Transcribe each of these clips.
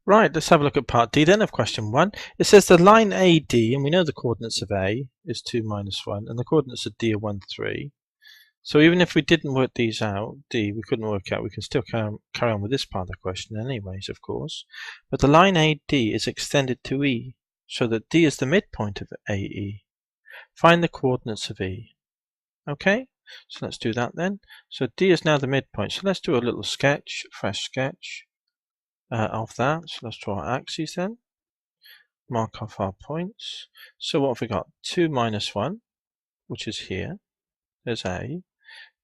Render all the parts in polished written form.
Right, let's have a look at part D then of question 1. It says the line AD, and we know the coordinates of A is 2, minus 1, and the coordinates of D are 1, 3. So even if we didn't work these out, D we couldn't work out, we can still carry on with this part of the question anyways, of course. But the line AD is extended to E, so that D is the midpoint of AE. Find the coordinates of E. Okay, so let's do that then. So D is now the midpoint, so let's do a little sketch, fresh sketch. Of that. So let's draw our axes then. Mark off our points. So what have we got? 2 minus 1, which is here. There's A.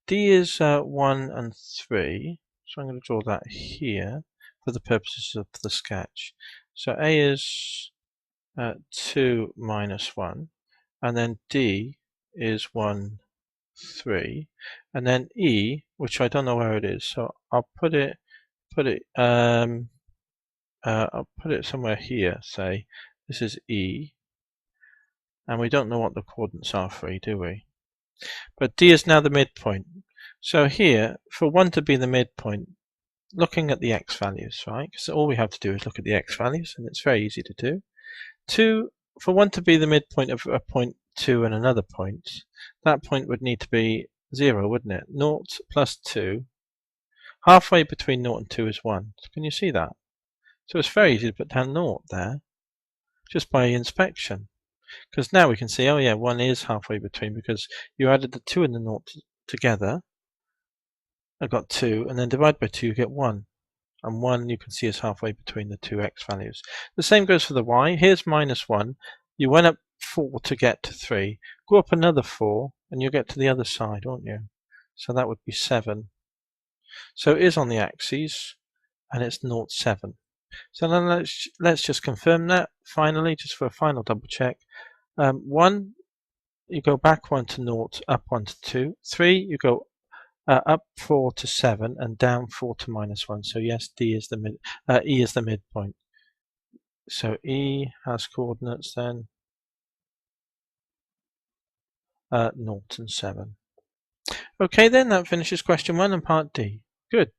D is 1 and 3. So I'm going to draw that here for the purposes of the sketch. So A is 2 minus 1. And then D is 1, 3. And then E, which I don't know where it is. So I'll put it I'll put it somewhere here, say this is E, and we don't know what the coordinates are for E, do we? But D is now the midpoint. So here, for 1 to be the midpoint, looking at the x values, right? Because all we have to do is look at the x values, and it's very easy to do. For 1 to be the midpoint of a point 2 and another point, that point would need to be 0, wouldn't it? 0 plus 2. Halfway between 0 and 2 is 1. So can you see that? So it's very easy to put down 0 there, just by inspection. Because now we can see, oh yeah, 1 is halfway between, because you added the 2 and the 0 together. I got 2, and then divide by 2, you get 1. And 1 you can see is halfway between the two x values. The same goes for the y. Here's minus 1. You went up 4 to get to 3. Go up another 4, and you'll get to the other side, won't you? So that would be 7. So it is on the axes, and it's 0, 7. So then let's just confirm that finally, just for a final double check. 1, you go back 1 to 0, up 1 to 2. 3, you go up 4 to 7, and down 4 to minus 1. So yes, E is the midpoint. So E has coordinates then 0 and 7. Okay then, that finishes question 1 and part D. Good.